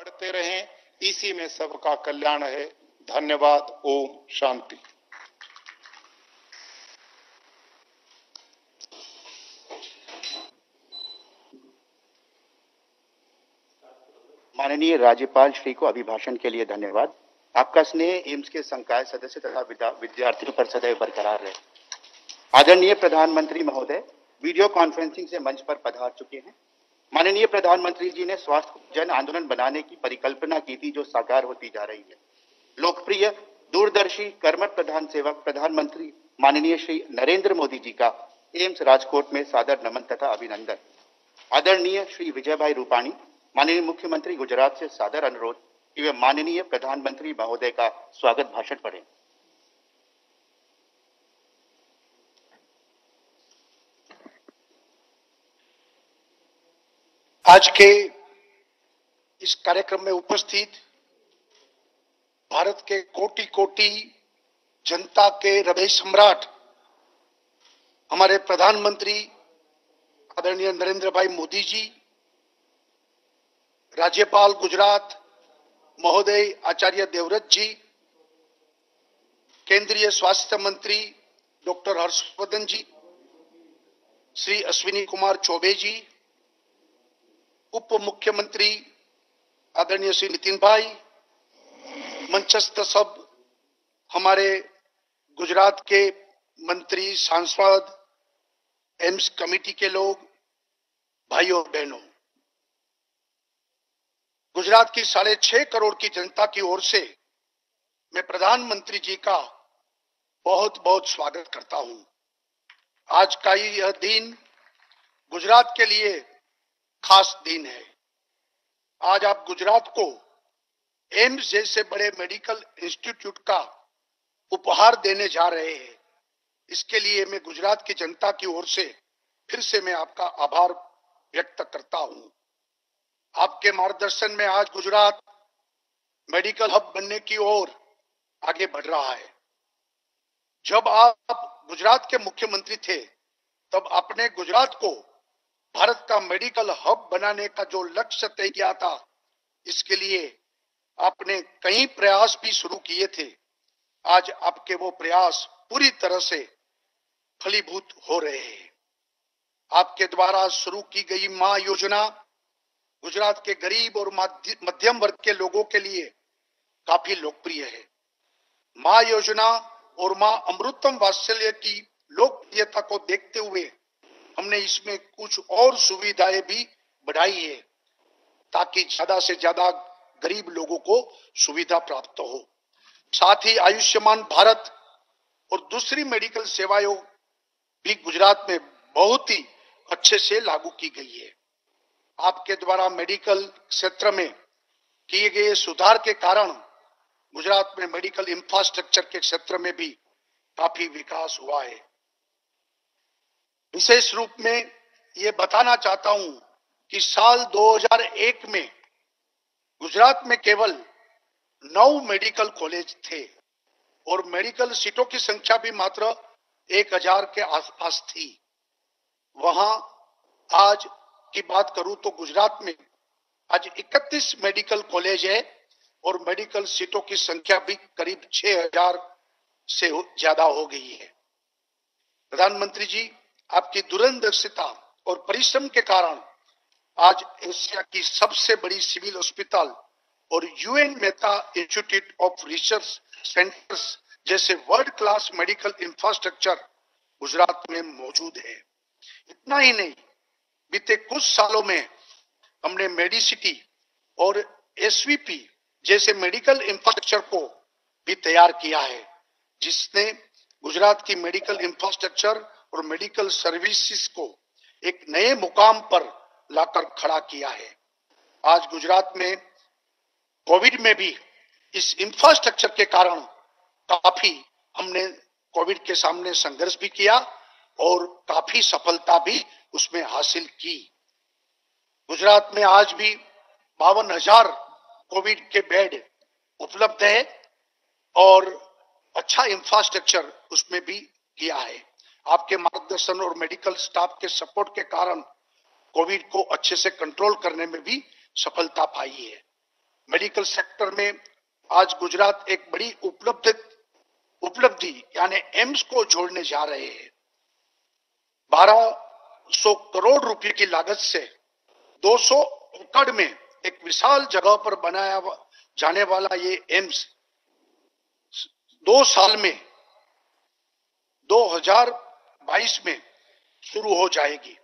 बढ़ते रहें, इसी में सबका कल्याण है। धन्यवाद। ओम शांति। माननीय राज्यपाल श्री को अभिभाषण के लिए धन्यवाद। आपका स्नेह एम्स के संकाय सदस्य तथा विद्यार्थियों पर सदैव बरकरार रहे। आदरणीय प्रधानमंत्री महोदय वीडियो कॉन्फ्रेंसिंग से मंच पर पधार चुके हैं। माननीय प्रधानमंत्री जी ने स्वास्थ्य जन आंदोलन बनाने की परिकल्पना की थी, जो साकार होती जा रही है। लोकप्रिय, दूरदर्शी, कर्मठ प्रधान सेवक प्रधानमंत्री माननीय श्री नरेंद्र मोदी जी का एम्स राजकोट में सादर नमन तथा अभिनंदन। आदरणीय श्री विजय भाई रूपाणी माननीय मुख्यमंत्री गुजरात से सादर अनुरोध कि वे माननीय प्रधानमंत्री महोदय का स्वागत भाषण पढ़ें। आज के इस कार्यक्रम में उपस्थित भारत के कोटि कोटि जनता के हृदय सम्राट हमारे प्रधानमंत्री आदरणीय नरेंद्र भाई मोदी जी, राज्यपाल गुजरात महोदय आचार्य देवव्रत जी, केंद्रीय स्वास्थ्य मंत्री डॉक्टर हर्षवर्धन जी, श्री अश्विनी कुमार चौबे जी, उप मुख्यमंत्री आदरणीय श्री नितिन भाई, मंचस्थ सब हमारे गुजरात के मंत्री, सांसद, एम्स कमेटी के लोग, भाइयों और बहनों, गुजरात की 6.5 करोड़ की जनता की ओर से मैं प्रधानमंत्री जी का बहुत बहुत स्वागत करता हूं। आज का यह दिन गुजरात के लिए खास दिन है। आज आप गुजरात को एम्स जैसे बड़े मेडिकल इंस्टीट्यूट का उपहार देने जा रहे हैं। इसके लिए मैं गुजरात की जनता की ओर से फिर से मैं आपका आभार व्यक्त करता हूं। आपके मार्गदर्शन में आज गुजरात मेडिकल हब बनने की ओर आगे बढ़ रहा है। जब आप गुजरात के मुख्यमंत्री थे तब आपने गुजरात को भारत का मेडिकल हब बनाने का जो लक्ष्य तय किया था, इसके लिए आपने कई प्रयास भी शुरू किए थे। आज आपके वो प्रयास पूरी तरह से फलीभूत हो रहे हैं। आपके द्वारा शुरू की गई मां योजना गुजरात के गरीब और मध्यम वर्ग के लोगों के लिए काफी लोकप्रिय है। मां योजना और मां अमृतम वात्सल्य की लोकप्रियता को देखते हुए हमने इसमें कुछ और सुविधाएं भी बढ़ाई है, ताकि ज्यादा से ज्यादा गरीब लोगों को सुविधा प्राप्त हो। साथ ही आयुष्मान भारत और दूसरी मेडिकल सेवाएं भी गुजरात में बहुत ही अच्छे से लागू की गई है। आपके द्वारा मेडिकल क्षेत्र में किए गए सुधार के कारण गुजरात में मेडिकल इंफ्रास्ट्रक्चर के क्षेत्र में भी काफी विकास हुआ है। विशेष रूप में ये बताना चाहता हूं कि साल 2001 में गुजरात में केवल 9 मेडिकल कॉलेज थे और मेडिकल सीटों की संख्या भी मात्र 1000 के आसपास थी। वहां आज की बात करूं तो गुजरात में आज 31 मेडिकल कॉलेज है और मेडिकल सीटों की संख्या भी करीब 6000 से ज्यादा हो गई है। प्रधानमंत्री जी, आपकी दूरदर्शिता और परिश्रम के कारण आज एशिया की सबसे बड़ी सिविल अस्पताल और UN Mehta institute of research centres जैसे world class medical infrastructure Gujarat में मौजूद है। इतना ही नहीं, बीते कुछ सालों में हमने मेडिसिटी और एसवीपी जैसे मेडिकल इंफ्रास्ट्रक्चर को भी तैयार किया है, जिसने गुजरात की मेडिकल इंफ्रास्ट्रक्चर और मेडिकल सर्विसेज को एक नए मुकाम पर लाकर खड़ा किया है। आज गुजरात में कोविड में भी इस इंफ्रास्ट्रक्चर के कारण काफी हमने कोविड के सामने संघर्ष भी किया और काफी सफलता भी उसमें हासिल की। गुजरात में आज भी 52,000 कोविड के बेड उपलब्ध है और अच्छा इंफ्रास्ट्रक्चर उसमें भी किया है। आपके मार्गदर्शन और मेडिकल स्टाफ के सपोर्ट के कारण कोविड को अच्छे से कंट्रोल करने में भी सफलता पाई है। मेडिकल सेक्टर में आज गुजरात एक बड़ी उपलब्धि यानी एम्स को जोड़ने जा रहे हैं। 1200 करोड़ रुपए की लागत से 200 एकड़ में एक विशाल जगह पर बनाया जाने वाला ये एम्स 2 साल में 2022 में शुरू हो जाएगी।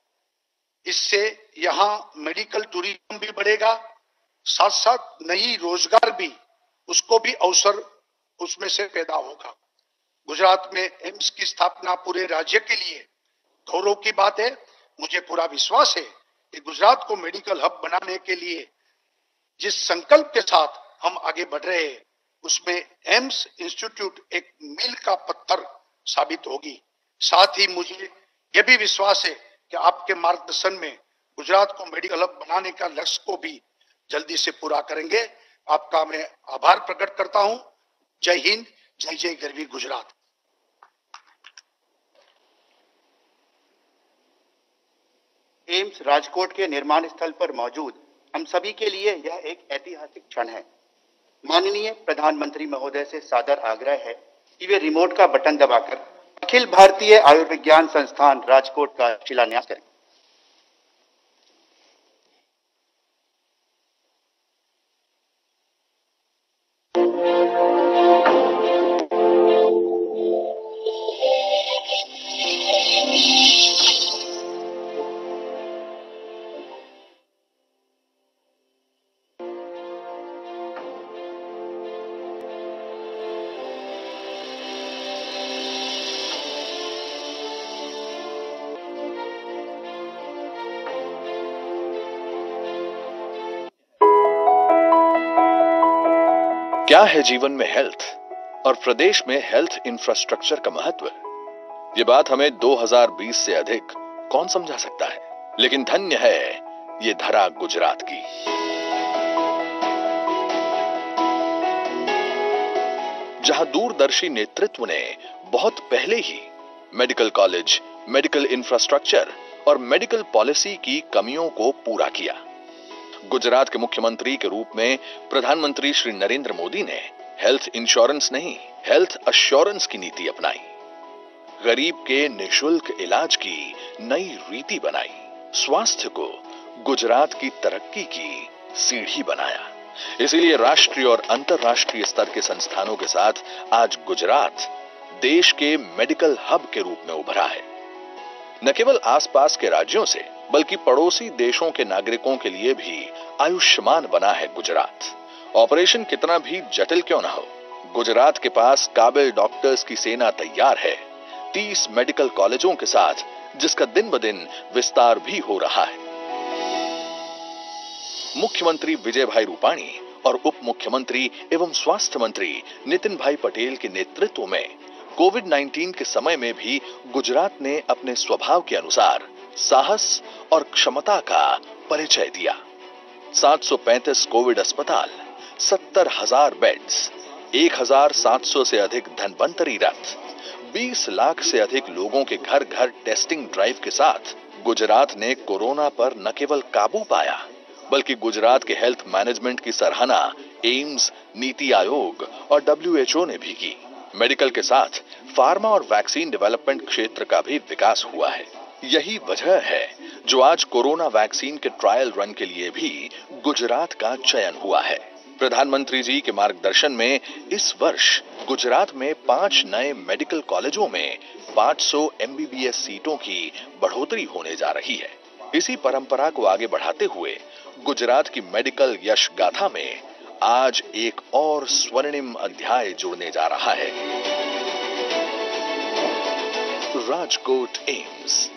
इससे यहाँ मेडिकल टूरिज्म भी बढ़ेगा, साथ साथ नई रोजगार भी उसको भी अवसर उसमें से पैदा होगा। गुजरात में एम्स की स्थापना पूरे राज्य के लिए गौरव की बात है। मुझे पूरा विश्वास है कि गुजरात को मेडिकल हब बनाने के लिए जिस संकल्प के साथ हम आगे बढ़ रहे हैं उसमें एम्स इंस्टीट्यूट एक मील का पत्थर साबित होगी। साथ ही मुझे यह भी विश्वास है कि आपके मार्गदर्शन में गुजरात को मेडिकल हब बनाने का लक्ष्य को भी जल्दी से पूरा करेंगे। आपका मैं आभार प्रकट करता हूं। जय हिंद, जय जय गरवी गुजरात। एम्स राजकोट के निर्माण स्थल पर मौजूद हम सभी के लिए यह एक ऐतिहासिक क्षण है। माननीय प्रधानमंत्री महोदय से सादर आग्रह है कि वे रिमोट का बटन दबाकर अखिल भारतीय आयुर्विज्ञान संस्थान राजकोट का शिलान्यास करें। क्या है जीवन में हेल्थ और प्रदेश में हेल्थ इंफ्रास्ट्रक्चर का महत्व? ये बात हमें 2020 से अधिक कौन समझा सकता है, लेकिन धन्य है ये धरा गुजरात की। जहां दूरदर्शी नेतृत्व ने बहुत पहले ही मेडिकल कॉलेज, मेडिकल इंफ्रास्ट्रक्चर और मेडिकल पॉलिसी की कमियों को पूरा किया। गुजरात के मुख्यमंत्री के रूप में प्रधानमंत्री श्री नरेंद्र मोदी ने हेल्थ इंश्योरेंस नहीं, हेल्थ अश्योरेंस की नीति अपनाई। गरीब के निशुल्क इलाज की नई रीति बनाई। स्वास्थ्य को गुजरात की तरक्की की सीढ़ी बनाया। इसीलिए राष्ट्रीय और अंतर्राष्ट्रीय स्तर के संस्थानों के साथ आज गुजरात देश के मेडिकल हब के रूप में उभरा है। न केवल आसपास के राज्यों से बल्कि पड़ोसी देशों के नागरिकों के लिए भी आयुष्मान बना है गुजरात। ऑपरेशन कितना भी जटिल क्यों ना हो, गुजरात के पास काबिल डॉक्टर्स की सेना तैयार है। 30 मेडिकल कॉलेजों के साथ जिसका दिन ब दिन विस्तार भी हो रहा है। मुख्यमंत्री विजय भाई रूपाणी और उप मुख्यमंत्री एवं स्वास्थ्य मंत्री नितिन भाई पटेल के नेतृत्व में कोविड-19 के समय में भी गुजरात ने अपने स्वभाव के अनुसार साहस और क्षमता का परिचय दिया। 735 कोविड अस्पताल, 70,000 बेड्स, 1,700 से अधिक धन्वंतरी रथ, 20 लाख से अधिक लोगों के घर घर टेस्टिंग ड्राइव के साथ गुजरात ने कोरोना पर न केवल काबू पाया बल्कि गुजरात के हेल्थ मैनेजमेंट की सराहना एम्स, नीति आयोग और WHO ने भी की। मेडिकल के साथ फार्मा और वैक्सीन डेवलपमेंट क्षेत्र का भी विकास हुआ है। यही वजह है जो आज कोरोना वैक्सीन के ट्रायल रन के लिए भी गुजरात का चयन हुआ है। प्रधानमंत्री जी के मार्गदर्शन में इस वर्ष गुजरात में 5 नए मेडिकल कॉलेजों में 500 MBBS सीटों की बढ़ोतरी होने जा रही है। इसी परंपरा को आगे बढ़ाते हुए गुजरात की मेडिकल यश गाथा में आज एक और स्वर्णिम अध्याय जुड़ने जा रहा है। राजकोट एम्स।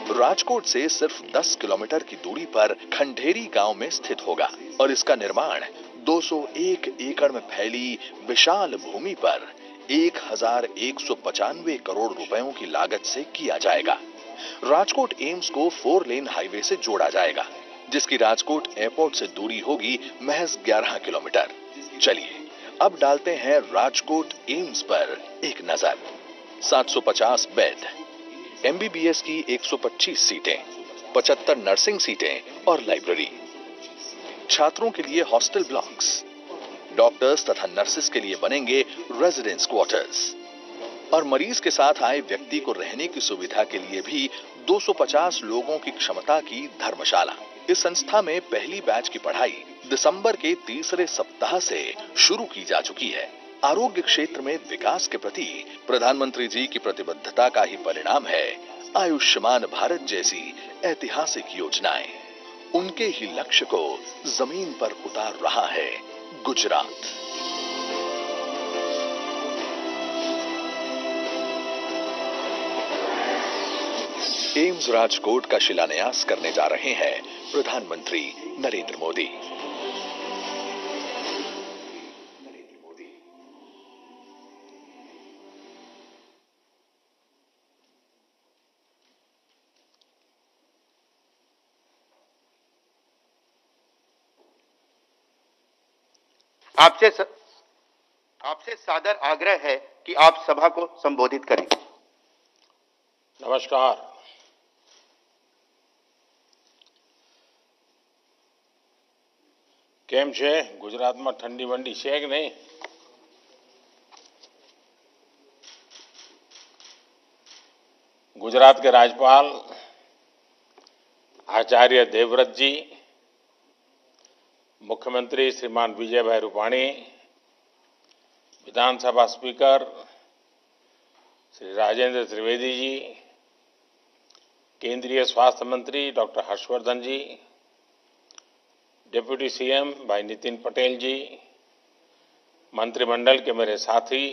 राजकोट से सिर्फ 10 किलोमीटर की दूरी पर खंडेरी गांव में स्थित होगा और इसका निर्माण 201 एकड़ में फैली विशाल भूमि पर 1,195 करोड़ रुपयों की लागत से किया जाएगा। राजकोट एम्स को 4 लेन हाईवे से जोड़ा जाएगा, जिसकी राजकोट एयरपोर्ट से दूरी होगी महज 11 किलोमीटर। चलिए अब डालते हैं राजकोट एम्स पर एक नजर। 750 बेड, MBBS की 125 सीटें, 75 नर्सिंग सीटें और लाइब्रेरी, छात्रों के लिए हॉस्टल ब्लॉक्स, डॉक्टर्स तथा नर्सेस के लिए बनेंगे रेजिडेंस क्वार्टर्स और मरीज के साथ आए व्यक्ति को रहने की सुविधा के लिए भी 250 लोगों की क्षमता की धर्मशाला। इस संस्था में पहली बैच की पढ़ाई दिसंबर के तीसरे सप्ताह से शुरू की जा चुकी है। आरोग्य क्षेत्र में विकास के प्रति प्रधानमंत्री जी की प्रतिबद्धता का ही परिणाम है आयुष्मान भारत जैसी ऐतिहासिक योजनाएं। उनके ही लक्ष्य को जमीन पर उतार रहा है गुजरात। एम्स राजकोट का शिलान्यास करने जा रहे हैं प्रधानमंत्री नरेंद्र मोदी। आपसे सादर आग्रह है कि आप सभा को संबोधित करें। नमस्कार। केम छे? गुजरात में ठंडी वंडी छे कि नहीं? गुजरात के राज्यपाल आचार्य देवव्रत जी, मुख्यमंत्री श्रीमान विजय भाई रूपाणी, विधानसभा स्पीकर श्री राजेंद्र त्रिवेदी जी, केंद्रीय स्वास्थ्य मंत्री डॉक्टर हर्षवर्धन जी, डिप्टी सीएम भाई नितिन पटेल जी, मंत्रिमंडल के मेरे साथी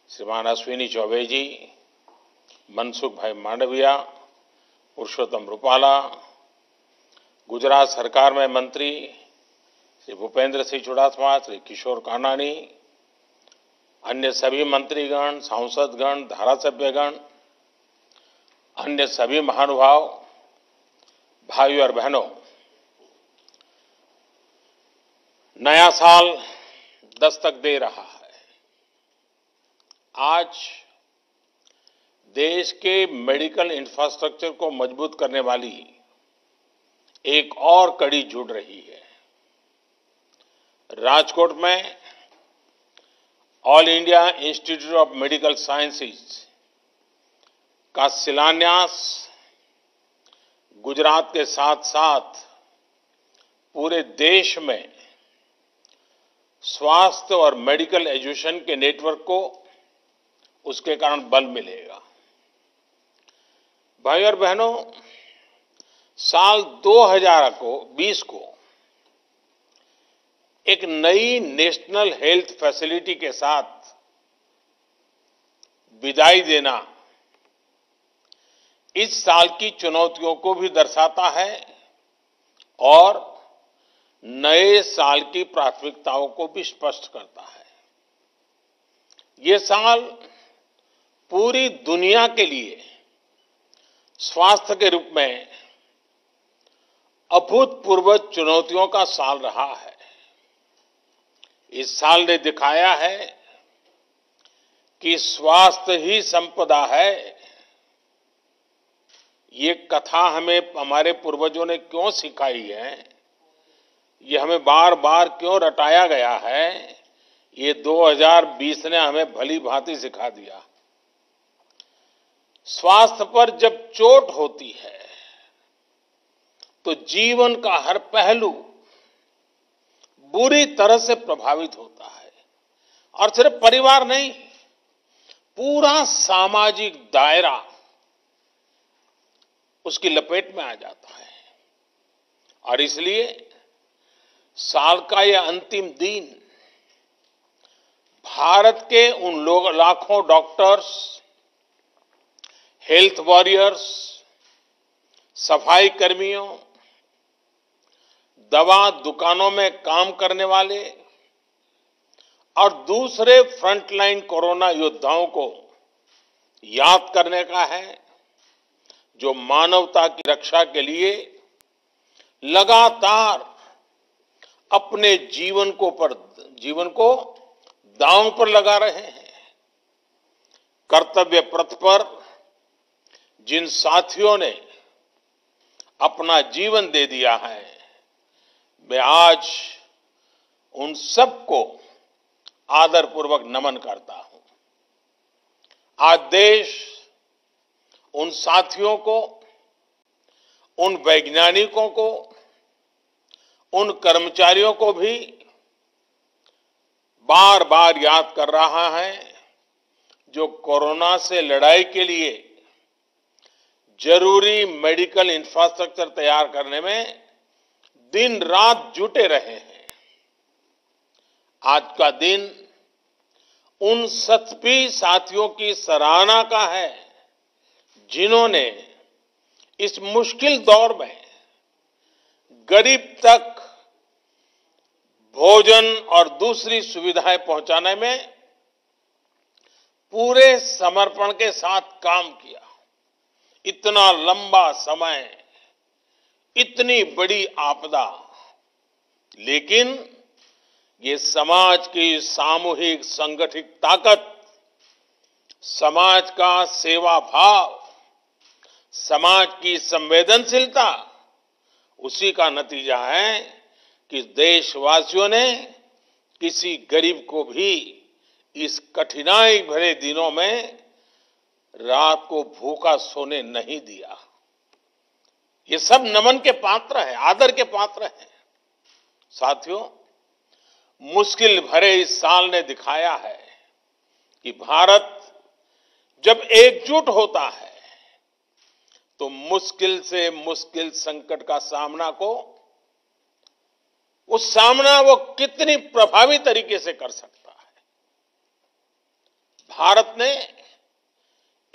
श्रीमान अश्विनी चौबे जी, मनसुख भाई मांडविया, पुरुषोत्तम रूपाला, गुजरात सरकार में मंत्री श्री भूपेंद्र सिंह चुड़ासमा, श्री किशोर कानानी, अन्य सभी मंत्रीगण, सांसदगण, धारासभ्यगण, अन्य सभी महानुभाव, भाइयों और बहनों, नया साल दस्तक दे रहा है। आज देश के मेडिकल इंफ्रास्ट्रक्चर को मजबूत करने वाली एक और कड़ी जुड़ रही है। राजकोट में all India institute of medical sciences का शिलान्यास गुजरात के साथ साथ पूरे देश में स्वास्थ्य और मेडिकल एजुकेशन के नेटवर्क को उसके कारण बल मिलेगा। भाई और बहनों, साल 2020 को एक नई नेशनल हेल्थ फैसिलिटी के साथ विदाई देना इस साल की चुनौतियों को भी दर्शाता है और नए साल की प्राथमिकताओं को भी स्पष्ट करता है। ये साल पूरी दुनिया के लिए स्वास्थ्य के रूप में अभूतपूर्व चुनौतियों का साल रहा है। इस साल ने दिखाया है कि स्वास्थ्य ही संपदा है। ये कथा हमें हमारे पूर्वजों ने क्यों सिखाई है, ये हमें बार बार क्यों रटाया गया है, ये 2020 ने हमें भली भांति सिखा दिया। स्वास्थ्य पर जब चोट होती है तो जीवन का हर पहलू बुरी तरह से प्रभावित होता है और सिर्फ परिवार नहीं, पूरा सामाजिक दायरा उसकी लपेट में आ जाता है। और इसलिए साल का यह अंतिम दिन भारत के उन लाखों डॉक्टर्स, हेल्थ वॉरियर्स, सफाई कर्मियों, दवा दुकानों में काम करने वाले और दूसरे फ्रंटलाइन कोरोना योद्धाओं को याद करने का है, जो मानवता की रक्षा के लिए लगातार अपने जीवन को दांव पर लगा रहे हैं। कर्तव्य पथ पर जिन साथियों ने अपना जीवन दे दिया है, मैं आज उन सबको आदरपूर्वक नमन करता हूं। आज देश उन साथियों को, उन वैज्ञानिकों को, उन कर्मचारियों को भी बार बार याद कर रहा है जो कोरोना से लड़ाई के लिए जरूरी मेडिकल इंफ्रास्ट्रक्चर तैयार करने में दिन रात जुटे रहे हैं। आज का दिन उन सभी साथियों की सराहना का है जिन्होंने इस मुश्किल दौर में गरीब तक भोजन और दूसरी सुविधाएं पहुंचाने में पूरे समर्पण के साथ काम किया। इतना लंबा समय, इतनी बड़ी आपदा, लेकिन ये समाज की सामूहिक संगठित ताकत, समाज का सेवा भाव, समाज की संवेदनशीलता, उसी का नतीजा है कि देशवासियों ने किसी गरीब को भी इस कठिनाई भरे दिनों में रात को भूखा सोने नहीं दिया। ये सब नमन के पात्र हैं, आदर के पात्र हैं। साथियों, मुश्किल भरे इस साल ने दिखाया है कि भारत जब एकजुट होता है तो मुश्किल से मुश्किल संकट का सामना वो कितनी प्रभावी तरीके से कर सकता है। भारत ने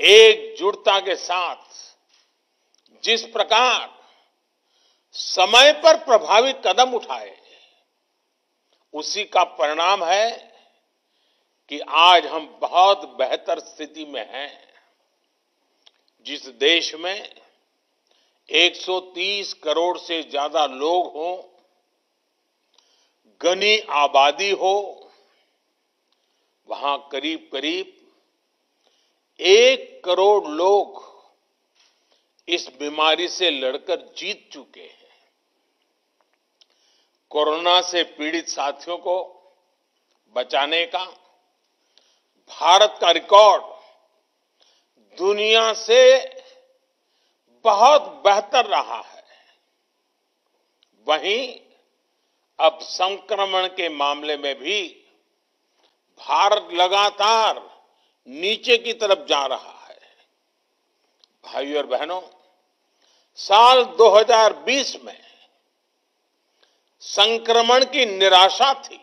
एकजुटता के साथ जिस प्रकार समय पर प्रभावी कदम उठाए, उसी का परिणाम है कि आज हम बहुत बेहतर स्थिति में हैं। जिस देश में 130 करोड़ से ज्यादा लोग हों, घनी आबादी हो, वहां करीब करीब 1 करोड़ लोग इस बीमारी से लड़कर जीत चुके हैं। कोरोना से पीड़ित साथियों को बचाने का भारत का रिकॉर्ड दुनिया से बहुत बेहतर रहा है। वहीं अब संक्रमण के मामले में भी भारत लगातार नीचे की तरफ जा रहा है। भाइयों और बहनों, साल 2020 में संक्रमण की निराशा थी,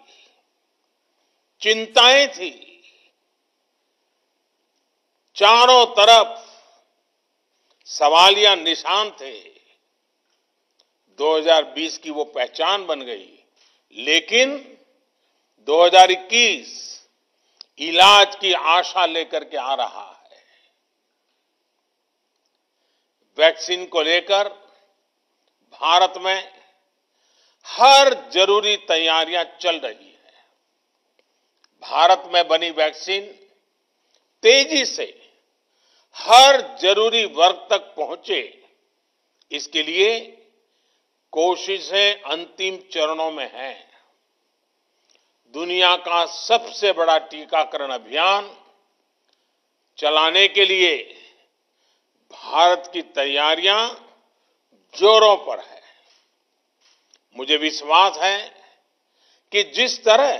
चिंताएं थी, चारों तरफ सवालिया निशान थे। 2020 की वो पहचान बन गई, लेकिन 2021 इलाज की आशा लेकर के आ रहा है। वैक्सीन को लेकर भारत में हर जरूरी तैयारियां चल रही है। भारत में बनी वैक्सीन तेजी से हर जरूरी वर्ग तक पहुंचे, इसके लिए कोशिशें अंतिम चरणों में हैं। दुनिया का सबसे बड़ा टीकाकरण अभियान चलाने के लिए भारत की तैयारियां जोरों पर है। मुझे विश्वास है कि जिस तरह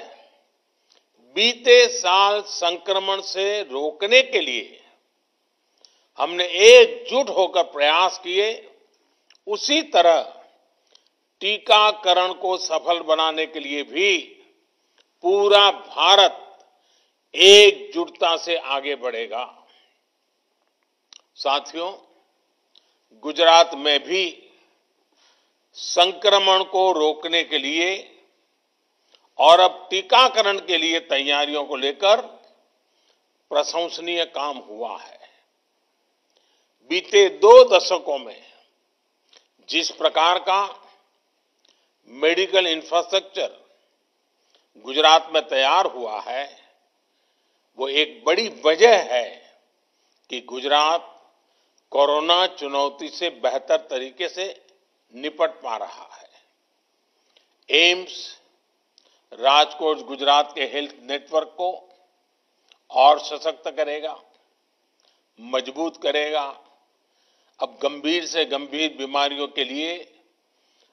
बीते साल संक्रमण से रोकने के लिए हमने एकजुट होकर प्रयास किए, उसी तरह टीकाकरण को सफल बनाने के लिए भी पूरा भारत एकजुटता से आगे बढ़ेगा। साथियों, गुजरात में भी संक्रमण को रोकने के लिए और अब टीकाकरण के लिए तैयारियों को लेकर प्रशंसनीय काम हुआ है। बीते 2 दशकों में जिस प्रकार का मेडिकल इंफ्रास्ट्रक्चर गुजरात में तैयार हुआ है, वो एक बड़ी वजह है कि गुजरात कोरोना चुनौती से बेहतर तरीके से निपट पा रहा है। एम्स राजकोट गुजरात के हेल्थ नेटवर्क को और सशक्त करेगा, मजबूत करेगा। अब गंभीर से गंभीर बीमारियों के लिए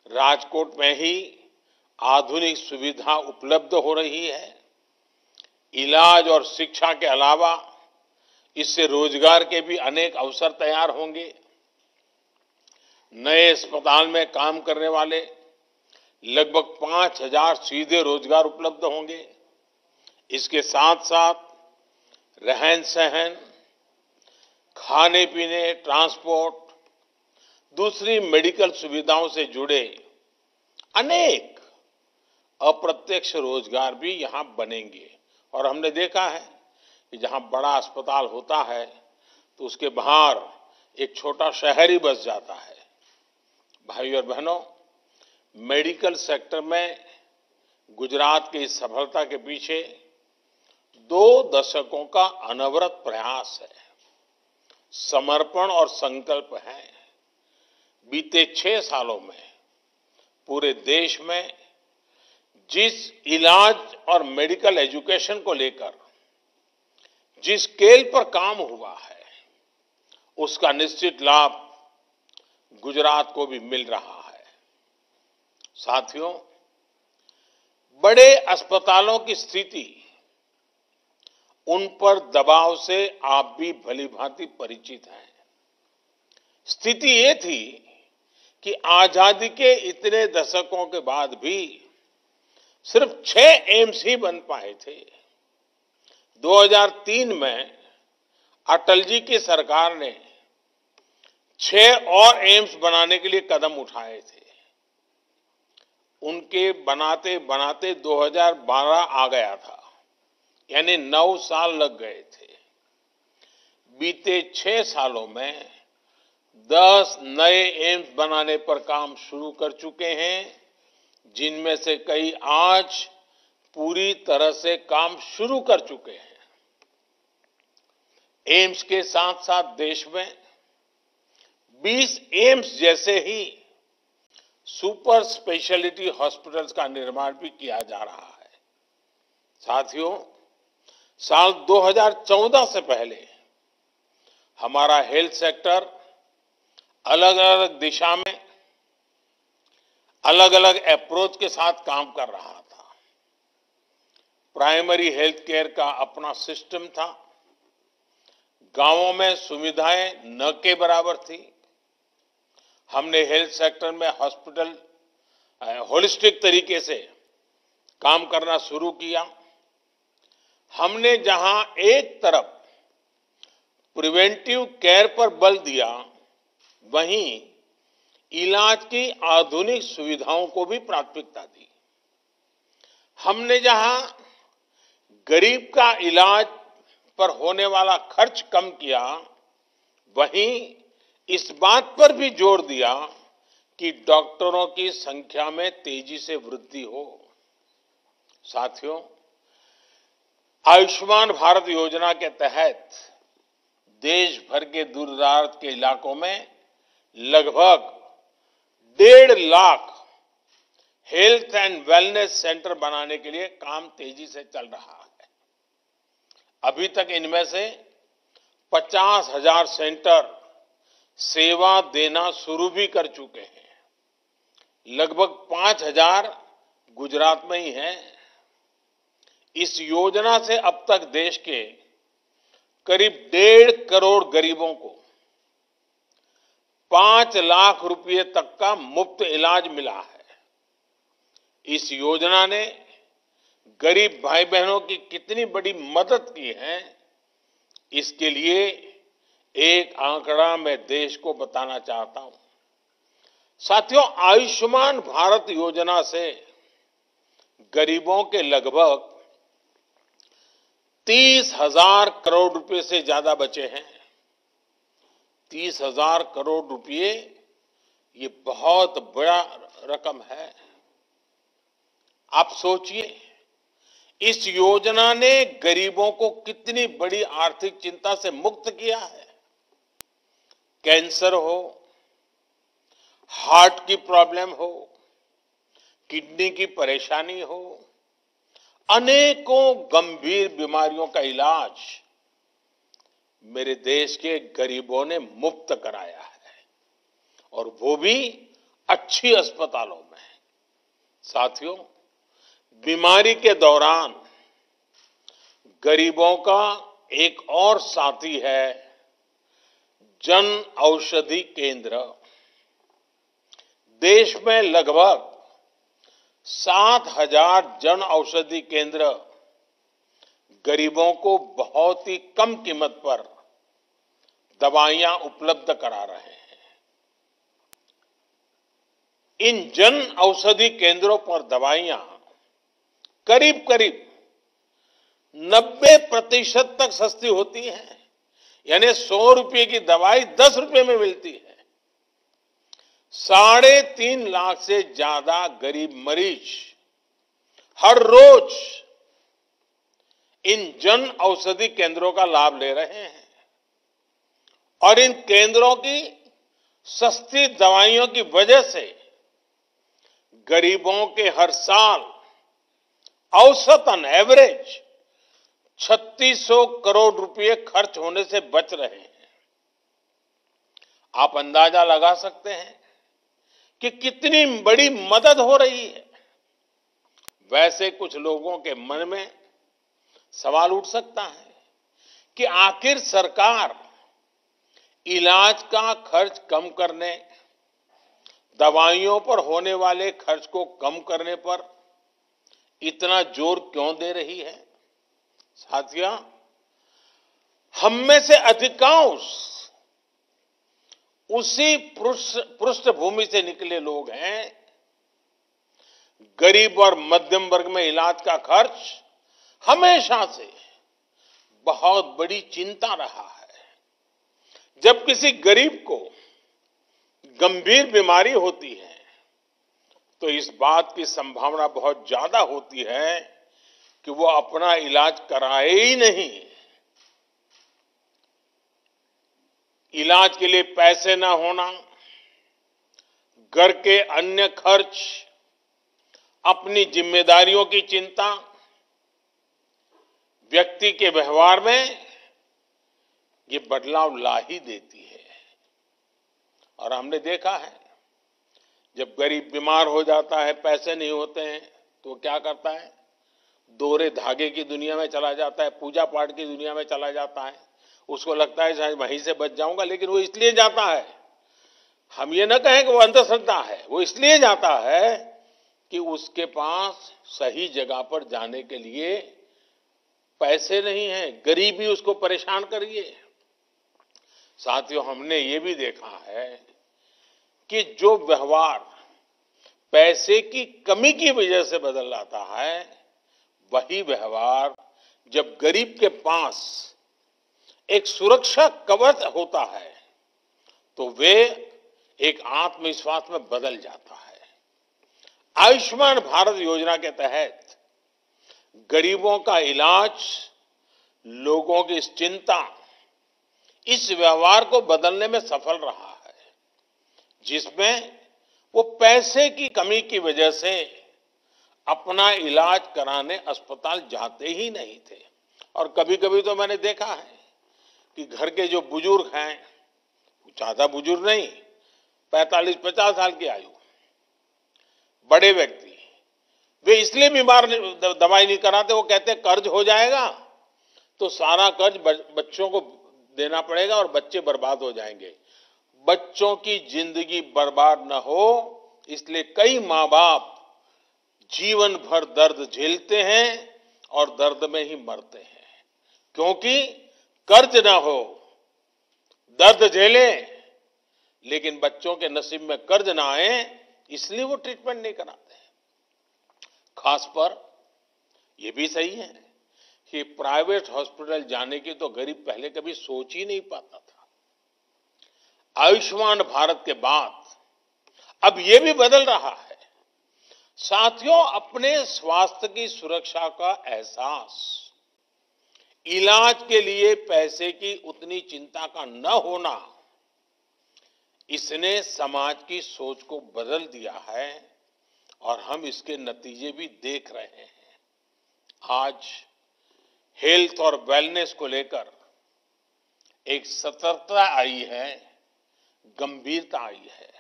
राजकोट में ही आधुनिक सुविधा उपलब्ध हो रही है। इलाज और शिक्षा के अलावा इससे रोजगार के भी अनेक अवसर तैयार होंगे। नए अस्पताल में काम करने वाले लगभग 5,000 सीधे रोजगार उपलब्ध होंगे। इसके साथ साथ रहन सहन, खाने पीने, ट्रांसपोर्ट, दूसरी मेडिकल सुविधाओं से जुड़े अनेक अप्रत्यक्ष रोजगार भी यहां बनेंगे। और हमने देखा है कि जहां बड़ा अस्पताल होता है तो उसके बाहर एक छोटा शहर ही बस जाता है। भाइयों और बहनों, मेडिकल सेक्टर में गुजरात की इस सफलता के पीछे 2 दशकों का अनवरत प्रयास है, समर्पण और संकल्प है। बीते 6 सालों में पूरे देश में जिस इलाज और मेडिकल एजुकेशन को लेकर जिस स्केल पर काम हुआ है, उसका निश्चित लाभ गुजरात को भी मिल रहा है। साथियों, बड़े अस्पतालों की स्थिति, उन पर दबाव से आप भी भलीभांति परिचित हैं। स्थिति ये थी कि आजादी के इतने दशकों के बाद भी सिर्फ 6 एम्स ही बन पाए थे। 2003 में अटल जी की सरकार ने 6 और एम्स बनाने के लिए कदम उठाए थे। उनके बनाते बनाते 2012 आ गया था, यानी 9 साल लग गए थे। बीते 6 सालों में 10 नए एम्स बनाने पर काम शुरू कर चुके हैं, जिनमें से कई आज पूरी तरह से काम शुरू कर चुके हैं। एम्स के साथ साथ देश में 20 एम्स जैसे ही सुपर स्पेशलिटी हॉस्पिटल्स का निर्माण भी किया जा रहा है। साथियों, साल 2014 से पहले हमारा हेल्थ सेक्टर अलग अलग दिशा में अलग अलग अप्रोच के साथ काम कर रहा था। प्राइमरी हेल्थ केयर का अपना सिस्टम था। गांवों में सुविधाएं न के बराबर थी। हमने हेल्थ सेक्टर में हॉस्पिटल होलिस्टिक तरीके से काम करना शुरू किया। हमने जहां एक तरफ प्रिवेंटिव केयर पर बल दिया, वहीं इलाज की आधुनिक सुविधाओं को भी प्राथमिकता दी। हमने जहां गरीब का इलाज पर होने वाला खर्च कम किया, वहीं इस बात पर भी जोर दिया कि डॉक्टरों की संख्या में तेजी से वृद्धि हो। साथियों, आयुष्मान भारत योजना के तहत देश भर के दूर-दराज के इलाकों में लगभग 1.5 lakh health and wellness centre बनाने के लिए काम तेजी से चल रहा है। अभी तक इनमें से 50,000 सेंटर सेवा देना शुरू भी कर चुके हैं। लगभग 5,000 गुजरात में ही हैं। इस योजना से अब तक देश के करीब 1.5 करोड़ गरीबों को 5 लाख रुपए तक का मुफ्त इलाज मिला है। इस योजना ने गरीब भाई बहनों की कितनी बड़ी मदद की है, इसके लिए एक आंकड़ा मैं देश को बताना चाहता हूं। साथियों, आयुष्मान भारत योजना से गरीबों के लगभग 30,000 करोड़ रुपए से ज्यादा बचे हैं। 30,000 करोड़ रुपए, ये बहुत बड़ा रकम है। आप सोचिए, इस योजना ने गरीबों को कितनी बड़ी आर्थिक चिंता से मुक्त किया है। कैंसर हो, हार्ट की प्रॉब्लम हो, किडनी की परेशानी हो, अनेकों गंभीर बीमारियों का इलाज मेरे देश के गरीबों ने मुफ्त कराया है, और वो भी अच्छी अस्पतालों में। साथियों, बीमारी के दौरान गरीबों का एक और साथी है जन औषधि केंद्र। देश में लगभग 7,000 जन औषधि केंद्र गरीबों को बहुत ही कम कीमत पर दवाइयां उपलब्ध करा रहे हैं। इन जन औषधि केंद्रों पर दवाइयां करीब करीब 90% तक सस्ती होती हैं, यानी 100 रुपए की दवाई 10 रुपए में मिलती है। 3.5 लाख से ज्यादा गरीब मरीज हर रोज इन जन औषधि केंद्रों का लाभ ले रहे हैं, और इन केंद्रों की सस्ती दवाइयों की वजह से गरीबों के हर साल औसतन एवरेज 3600 करोड़ रुपए खर्च होने से बच रहे हैं। आप अंदाजा लगा सकते हैं कि कितनी बड़ी मदद हो रही है। वैसे कुछ लोगों के मन में सवाल उठ सकता है कि आखिर सरकार इलाज का खर्च कम करने, दवाइयों पर होने वाले खर्च को कम करने पर इतना जोर क्यों दे रही है? साथियों, हम में से अधिकांश उसी पृष्ठभूमि से निकले लोग हैं। गरीब और मध्यम वर्ग में इलाज का खर्च हमेशा से बहुत बड़ी चिंता रहा है। जब किसी गरीब को गंभीर बीमारी होती है तो इस बात की संभावना बहुत ज्यादा होती है कि वो अपना इलाज कराए ही नहीं। इलाज के लिए पैसे ना होना, घर के अन्य खर्च, अपनी जिम्मेदारियों की चिंता, व्यक्ति के व्यवहार में ये बदलाव ला ही देती है। और हमने देखा है, जब गरीब बीमार हो जाता है, पैसे नहीं होते हैं, तो वो क्या करता है? दोहरे धागे की दुनिया में चला जाता है, पूजा पाठ की दुनिया में चला जाता है। उसको लगता है शायद वहीं से बच जाऊंगा, लेकिन वो इसलिए जाता है, हम ये न कहें कि वो अंधश्रद्धा है, वो इसलिए जाता है कि उसके पास सही जगह पर जाने के लिए पैसे नहीं हैं, गरीबी उसको परेशान कर रही है। साथियों, हमने ये भी देखा है कि जो व्यवहार पैसे की कमी की वजह से बदल जाता है, वही व्यवहार जब गरीब के पास एक सुरक्षा कवच होता है तो वे एक आत्मविश्वास में बदल जाता है। आयुष्मान भारत योजना के तहत गरीबों का इलाज, लोगों की इस चिंता इस व्यवहार को बदलने में सफल रहा है, जिसमें वो पैसे की कमी की वजह से अपना इलाज कराने अस्पताल जाते ही नहीं थे। और कभी कभी तो मैंने देखा है कि घर के जो बुजुर्ग हैं, ज्यादा बुजुर्ग नहीं, 45-50 साल की आयु, बड़े व्यक्ति, वे इसलिए बीमार दवाई नहीं कराते, वो कहते कर्ज हो जाएगा तो सारा कर्ज बच्चों को देना पड़ेगा और बच्चे बर्बाद हो जाएंगे। बच्चों की जिंदगी बर्बाद न हो, इसलिए कई माँ बाप जीवन भर दर्द झेलते हैं और दर्द में ही मरते हैं। क्योंकि कर्ज ना हो, दर्द झेले, लेकिन बच्चों के नसीब में कर्ज ना आए, इसलिए वो ट्रीटमेंट नहीं कराते। खास पर यह भी सही है कि प्राइवेट हॉस्पिटल जाने की तो गरीब पहले कभी सोच ही नहीं पाता था। आयुष्मान भारत के बाद अब यह भी बदल रहा है। साथियों, अपने स्वास्थ्य की सुरक्षा का एहसास, इलाज के लिए पैसे की उतनी चिंता का न होना, इसने समाज की सोच को बदल दिया है और हम इसके नतीजे भी देख रहे हैं। आज हेल्थ और वेलनेस को लेकर एक सतर्कता आई है, गंभीरता आई है,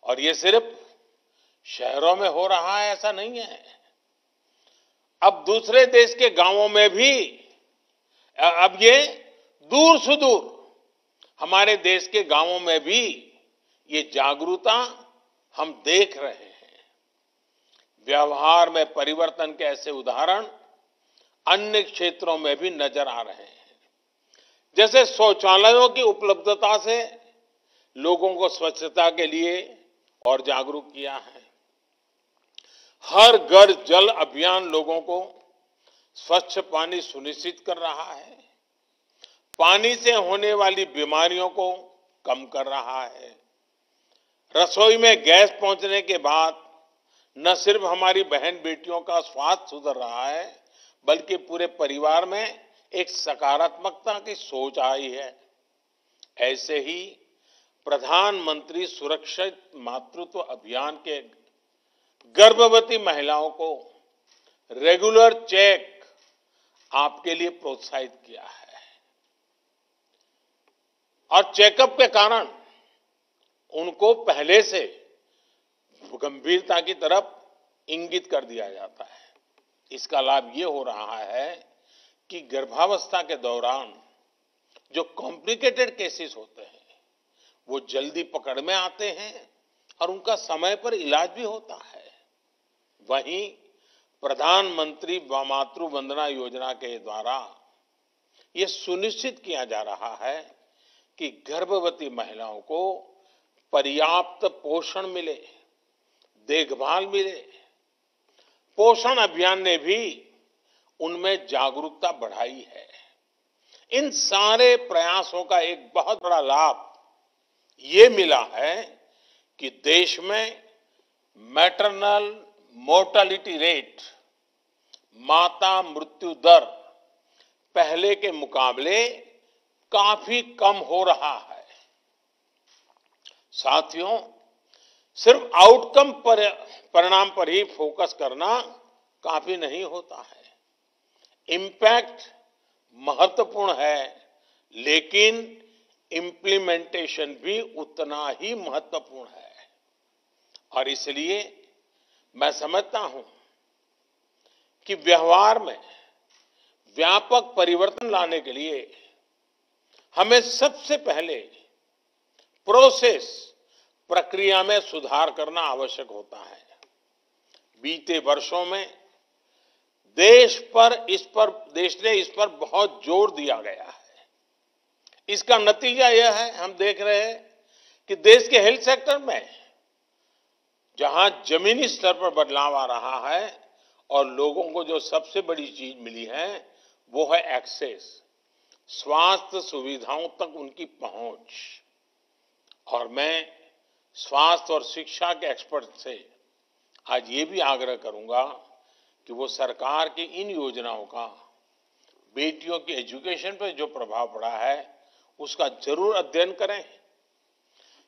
और ये सिर्फ शहरों में हो रहा है ऐसा नहीं है। अब दूसरे देश के गांवों में भी अब ये दूर सुदूर हमारे देश के गांवों में भी ये जागरूकता हम देख रहे हैं। व्यवहार में परिवर्तन के ऐसे उदाहरण अन्य क्षेत्रों में भी नजर आ रहे हैं। जैसे शौचालयों की उपलब्धता से लोगों को स्वच्छता के लिए और जागरूक किया है। हर घर जल अभियान लोगों को स्वच्छ पानी सुनिश्चित कर रहा है, पानी से होने वाली बीमारियों को कम कर रहा है। रसोई में गैस पहुंचने के बाद न सिर्फ हमारी बहन बेटियों का स्वास्थ्य सुधर रहा है, बल्कि पूरे परिवार में एक सकारात्मकता की सोच आई है। ऐसे ही प्रधानमंत्री सुरक्षित मातृत्व अभियान के गर्भवती महिलाओं को रेगुलर चेक आपके लिए प्रोत्साहित किया है, और चेकअप के कारण उनको पहले से गंभीरता की तरफ इंगित कर दिया जाता है। इसका लाभ ये हो रहा है कि गर्भावस्था के दौरान जो कॉम्प्लिकेटेड केसेस होते हैं वो जल्दी पकड़ में आते हैं और उनका समय पर इलाज भी होता है। वहीं प्रधानमंत्री मातृ वंदना योजना के द्वारा ये सुनिश्चित किया जा रहा है कि गर्भवती महिलाओं को पर्याप्त पोषण मिले, देखभाल मिले। पोषण अभियान ने भी उनमें जागरूकता बढ़ाई है। इन सारे प्रयासों का एक बहुत बड़ा लाभ ये मिला है कि देश में मैटरनल मोर्टेलिटी रेट, माता मृत्यु दर पहले के मुकाबले काफी कम हो रहा है। साथियों, सिर्फ आउटकम पर परिणाम पर ही फोकस करना काफी नहीं होता है। इम्पैक्ट महत्वपूर्ण है, लेकिन इम्प्लीमेंटेशन भी उतना ही महत्वपूर्ण है। और इसलिए मैं समझता हूं कि व्यवहार में व्यापक परिवर्तन लाने के लिए हमें सबसे पहले प्रोसेस, प्रक्रिया में सुधार करना आवश्यक होता है। बीते वर्षों में देश ने इस पर बहुत जोर दिया गया है। इसका नतीजा यह है, हम देख रहे हैं कि देश के हेल्थ सेक्टर में जहां जमीनी स्तर पर बदलाव आ रहा है और लोगों को जो सबसे बड़ी चीज मिली है वो है एक्सेस, स्वास्थ्य सुविधाओं तक उनकी पहुंच। और मैं स्वास्थ्य और शिक्षा के एक्सपर्ट से आज ये भी आग्रह करूंगा कि वो सरकार की इन योजनाओं का बेटियों की एजुकेशन पर जो प्रभाव पड़ा है उसका जरूर अध्ययन करें।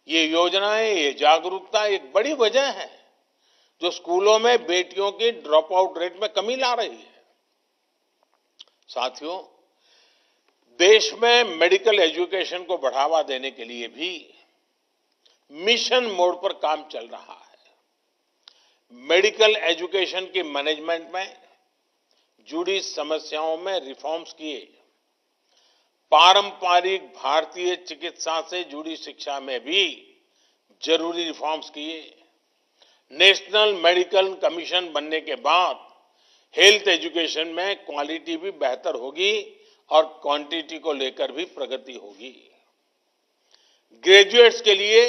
ये योजनाएं, ये जागरूकता एक बड़ी वजह है जो स्कूलों में बेटियों की ड्रॉप आउट रेट में कमी ला रही है। साथियों, देश में मेडिकल एजुकेशन को बढ़ावा देने के लिए भी मिशन मोड पर काम चल रहा है। मेडिकल एजुकेशन की मैनेजमेंट में जुड़ी समस्याओं में रिफॉर्म्स किए, पारंपरिक भारतीय चिकित्सा से जुड़ी शिक्षा में भी जरूरी रिफॉर्म्स किए। नेशनल मेडिकल कमीशन बनने के बाद हेल्थ एजुकेशन में क्वालिटी भी बेहतर होगी और क्वांटिटी को लेकर भी प्रगति होगी। ग्रेजुएट्स के लिए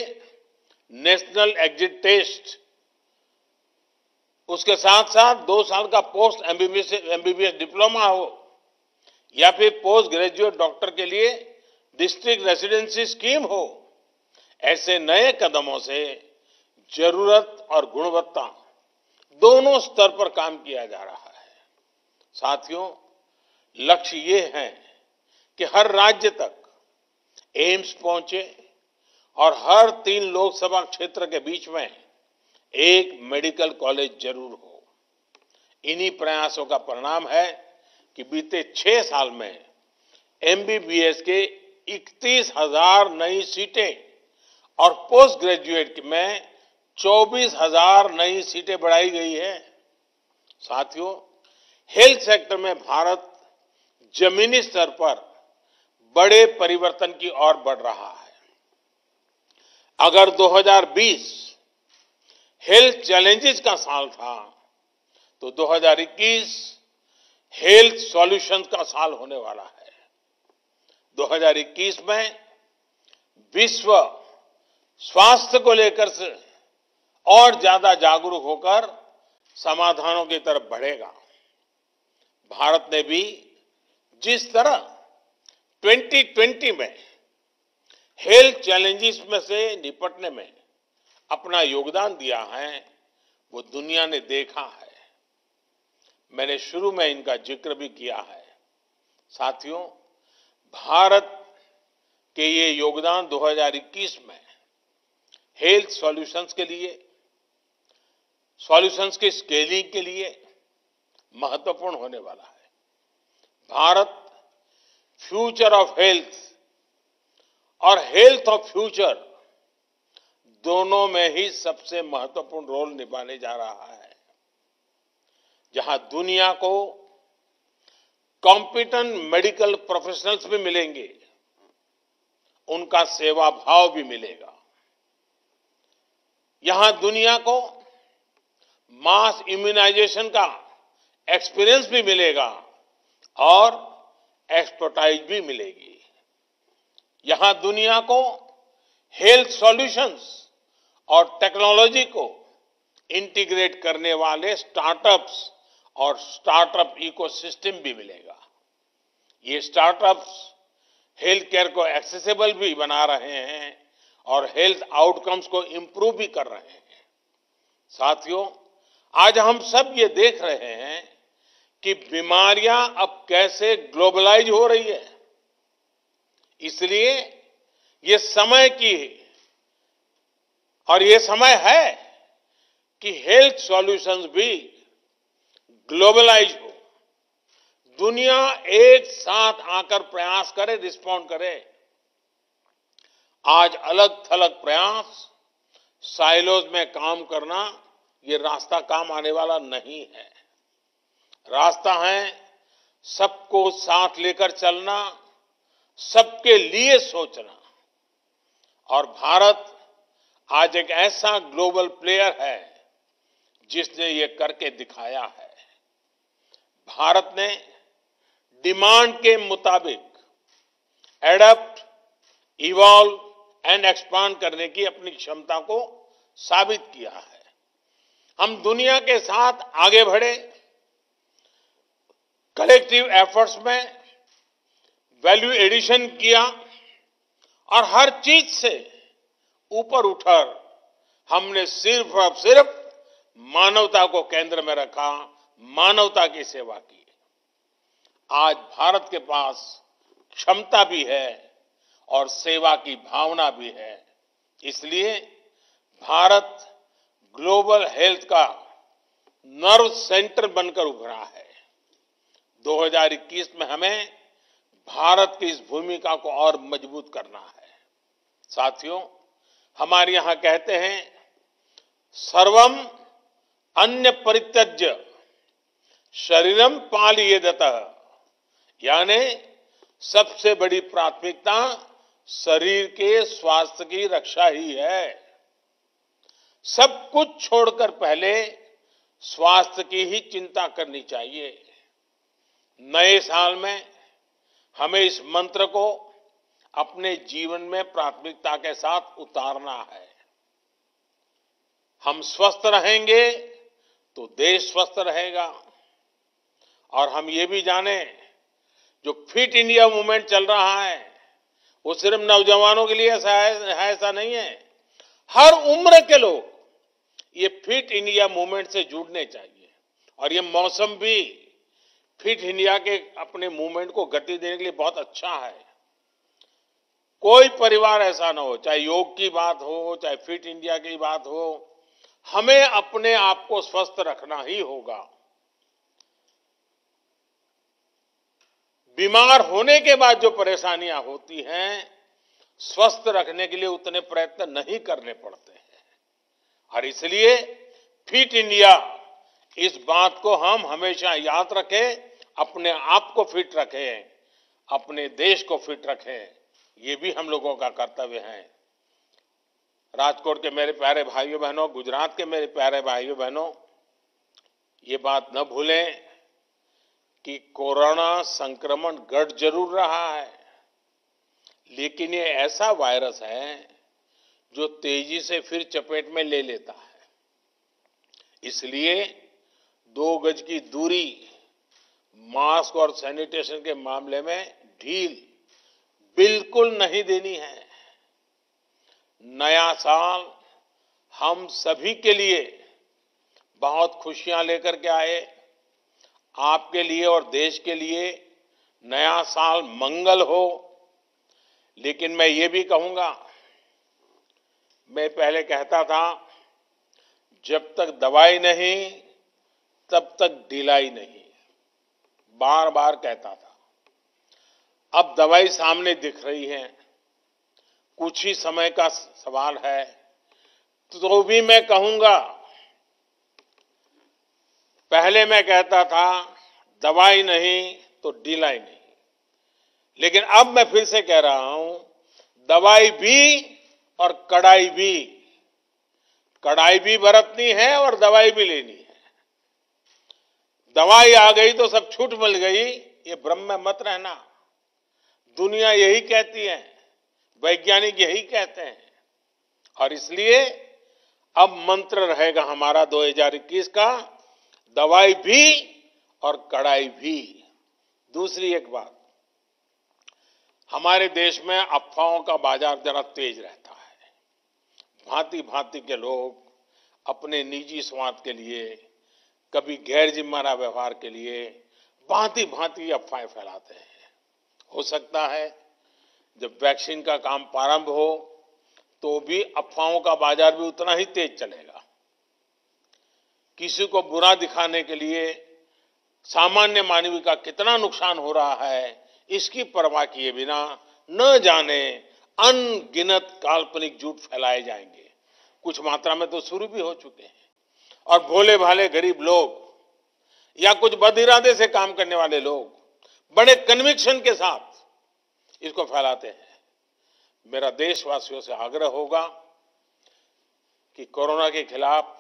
नेशनल एग्जिट टेस्ट, उसके साथ साथ 2 साल का पोस्ट एमबीबीएस डिप्लोमा हो या फिर पोस्ट ग्रेजुएट डॉक्टर के लिए डिस्ट्रिक्ट रेसिडेंसी स्कीम हो, ऐसे नए कदमों से जरूरत और गुणवत्ता दोनों स्तर पर काम किया जा रहा है। साथियों, लक्ष्य ये है कि हर राज्य तक एम्स पहुंचे और हर 3 लोकसभा क्षेत्र के बीच में एक मेडिकल कॉलेज जरूर हो। इन्हीं प्रयासों का परिणाम है कि बीते 6 साल में एमबीबीएस के 31,000 नई सीटें और पोस्ट ग्रेजुएट में 24,000 नई सीटें बढ़ाई गई है। साथियों, हेल्थ सेक्टर में भारत जमीनी स्तर पर बड़े परिवर्तन की ओर बढ़ रहा है। अगर 2020 हेल्थ चैलेंजेस का साल था, तो 2021 हेल्थ सॉल्यूशंस का साल होने वाला है। 2021 में विश्व स्वास्थ्य को लेकर से और ज्यादा जागरूक होकर समाधानों की तरफ बढ़ेगा। भारत ने भी जिस तरह 2020 में हेल्थ चैलेंजेस में से निपटने में अपना योगदान दिया है, वो दुनिया ने देखा है। मैंने शुरू में इनका जिक्र भी किया है। साथियों, भारत के ये योगदान 2021 में हेल्थ सॉल्यूशंस के लिए, सॉल्यूशंस की स्केलिंग के लिए महत्वपूर्ण होने वाला है। भारत फ्यूचर ऑफ हेल्थ और हेल्थ ऑफ फ्यूचर दोनों में ही सबसे महत्वपूर्ण रोल निभाने जा रहा है। जहां दुनिया को कॉम्पिटेंट मेडिकल प्रोफेशनल्स भी मिलेंगे, उनका सेवा भाव भी मिलेगा। यहां दुनिया को मास इम्यूनाइजेशन का एक्सपीरियंस भी मिलेगा और एक्सपर्टाइज भी मिलेगी। यहां दुनिया को हेल्थ सॉल्यूशंस और टेक्नोलॉजी को इंटीग्रेट करने वाले स्टार्टअप्स और स्टार्टअप इकोसिस्टम भी मिलेगा। ये स्टार्टअप्स हेल्थ केयर को एक्सेसिबल भी बना रहे हैं और हेल्थ आउटकम्स को इंप्रूव भी कर रहे हैं। साथियों, आज हम सब ये देख रहे हैं कि बीमारियां अब कैसे ग्लोबलाइज हो रही है। इसलिए ये समय की और ये समय है कि हेल्थ सॉल्यूशंस भी ग्लोबलाइज हो। दुनिया एक साथ आकर प्रयास करे, रिस्पॉन्ड करे। आज अलग थलग प्रयास, साइलोज में काम करना, ये रास्ता काम आने वाला नहीं है। रास्ता है सबको साथ लेकर चलना, सबके लिए सोचना। और भारत आज एक ऐसा ग्लोबल प्लेयर है जिसने ये करके दिखाया है। भारत ने डिमांड के मुताबिक एडप्ट, इवॉल्व एंड एक्सपांड करने की अपनी क्षमता को साबित किया है। हम दुनिया के साथ आगे बढ़े, कलेक्टिव एफर्ट्स में वैल्यू एडिशन किया और हर चीज से ऊपर उठकर हमने सिर्फ और सिर्फ मानवता को केंद्र में रखा, मानवता की सेवा की। आज भारत के पास क्षमता भी है और सेवा की भावना भी है। इसलिए भारत ग्लोबल हेल्थ का नर्व सेंटर बनकर उभरा है। 2021 में हमें भारत की इस भूमिका को और मजबूत करना है। साथियों, हमारे यहां कहते हैं, सर्वम अन्य परित्यज्य शरीरम पालयेदतः, यानी सबसे बड़ी प्राथमिकता शरीर के स्वास्थ्य की रक्षा ही है। सब कुछ छोड़कर पहले स्वास्थ्य की ही चिंता करनी चाहिए। नए साल में हमें इस मंत्र को अपने जीवन में प्राथमिकता के साथ उतारना है। हम स्वस्थ रहेंगे तो देश स्वस्थ रहेगा। और हम ये भी जाने, जो फिट इंडिया मूवमेंट चल रहा है वो सिर्फ नौजवानों के लिए ऐसा नहीं है। हर उम्र के लोग ये फिट इंडिया मूवमेंट से जुड़ने चाहिए। और ये मौसम भी फिट इंडिया के अपने मूवमेंट को गति देने के लिए बहुत अच्छा है। कोई परिवार ऐसा ना हो, चाहे योग की बात हो, चाहे फिट इंडिया की बात हो, हमें अपने आप को स्वस्थ रखना ही होगा। बीमार होने के बाद जो परेशानियां होती हैं, स्वस्थ रखने के लिए उतने प्रयत्न नहीं करने पड़ते हैं। और इसलिए फिट इंडिया, इस बात को हम हमेशा याद रखें, अपने आप को फिट रखें, अपने देश को फिट रखें, ये भी हम लोगों का कर्तव्य है। राजकोट के मेरे प्यारे भाइयों बहनों, गुजरात के मेरे प्यारे भाइयों बहनों, ये बात न भूलें कि कोरोना संक्रमण घट जरूर रहा है, लेकिन ये ऐसा वायरस है जो तेजी से फिर चपेट में ले लेता है। इसलिए 2 गज की दूरी, मास्क और सैनिटेशन के मामले में ढील बिल्कुल नहीं देनी है। नया साल हम सभी के लिए बहुत खुशियां लेकर के आए। आपके लिए और देश के लिए नया साल मंगल हो। लेकिन मैं ये भी कहूंगा, मैं पहले कहता था, जब तक दवाई नहीं तब तक ढिलाई नहीं, बार बार कहता था। अब दवाई सामने दिख रही है, कुछ ही समय का सवाल है, तो भी मैं कहूंगा, पहले मैं कहता था दवाई नहीं तो ढिलाई नहीं, लेकिन अब मैं फिर से कह रहा हूं, दवाई भी और कड़ाई भी। कड़ाई भी बरतनी है और दवाई भी लेनी है। दवाई आ गई तो सब छूट मिल गई, ये भ्रम में मत रहना। दुनिया यही कहती है, वैज्ञानिक यही कहते हैं। और इसलिए अब मंत्र रहेगा हमारा 2021 का, दवाई भी और कड़ाई भी। दूसरी एक बात, हमारे देश में अफवाहों का बाजार जरा तेज रहता है। भांति भांति के लोग अपने निजी स्वार्थ के लिए, कभी गैर जिम्मेदार व्यवहार के लिए भांति भांति अफवाहें फैलाते हैं। हो सकता है जब वैक्सीन का काम प्रारंभ हो तो भी अफवाहों का बाजार भी उतना ही तेज चलेगा। किसी को बुरा दिखाने के लिए सामान्य मानवी का कितना नुकसान हो रहा है, इसकी परवाह किए बिना न जाने अनगिनत काल्पनिक झूठ फैलाए जाएंगे। कुछ मात्रा में तो शुरू भी हो चुके हैं। और भोले भाले गरीब लोग या कुछ बदइरादे से काम करने वाले लोग बड़े कन्विक्शन के साथ इसको फैलाते हैं। मेरा देशवासियों से आग्रह होगा कि कोरोना के खिलाफ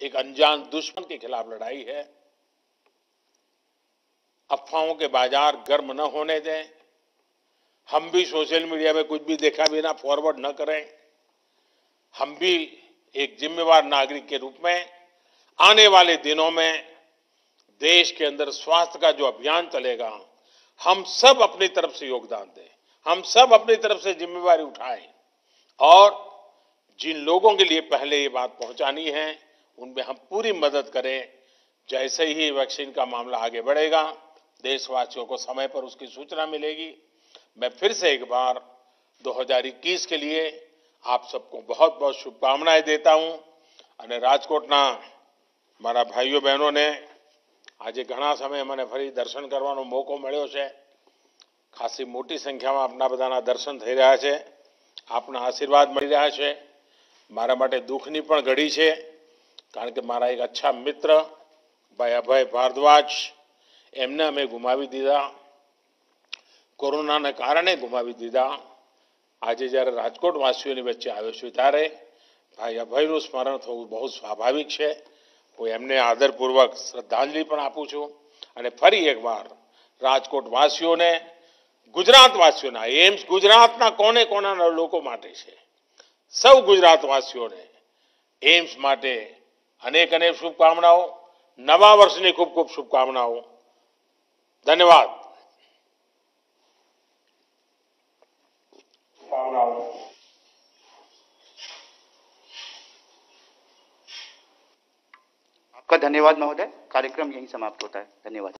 एक अनजान दुश्मन के खिलाफ लड़ाई है। अफवाहों के बाजार गर्म न होने दें। हम भी सोशल मीडिया में कुछ भी देखा बिना फॉरवर्ड न करें। हम भी एक जिम्मेवार नागरिक के रूप में आने वाले दिनों में देश के अंदर स्वास्थ्य का जो अभियान चलेगा, हम सब अपनी तरफ से योगदान दें, हम सब अपनी तरफ से जिम्मेवारी उठाएं और जिन लोगों के लिए पहले ये बात पहुंचानी है उनमें हम पूरी मदद करें। जैसे ही वैक्सीन का मामला आगे बढ़ेगा, देशवासियों को समय पर उसकी सूचना मिलेगी। मैं फिर से एक बार 2021 के लिए आप सबको बहुत बहुत शुभकामनाएं देता हूं। અને રાજકોટના મારા ભાઈઓ બહેનોને આજે ઘણા સમય મને ફરી દર્શન કરવાનો મોકો મળ્યો છે। ખાસી મોટી સંખ્યામાં આપના બધાના દર્શન થઈ રહ્યા છે, આપના આશીર્વાદ મળી રહ્યા છે। મારા માટે દુઃખની પણ ઘડી છે, કારણ કે મારા એક અચ્છા મિત્ર ભાઈ અભય ભારદ્વાજ, એમને અમે ગુમાવી દીધા, કોરોનાને કારણે ગુમાવી દીધા। આજે જ્યારે રાજકોટ વાસીઓની વચ્ચે આવ્યો છું ત્યારે ભાઈ અભયનું સ્મરણ થવું બહુ સ્વાભાવિક છે। હું એમને આદરપૂર્વક શ્રદ્ધાંજલિ પણ આપું છું અને ફરી એકવાર રાજકોટ વાસીઓને, ગુજરાત વાસીઓના, એમ્સ ગુજરાતના કોને કોનાના લોકો માટે છે, સૌ ગુજરાત વાસીઓને એમ્સ માટે અનેક અનેક શુભકામનાઓ, નવા વર્ષની ખૂબ ખૂબ શુભકામનાઓ। ધન્યવાદ। आपका धन्यवाद महोदय। कार्यक्रम यहीं समाप्त होता है। धन्यवाद।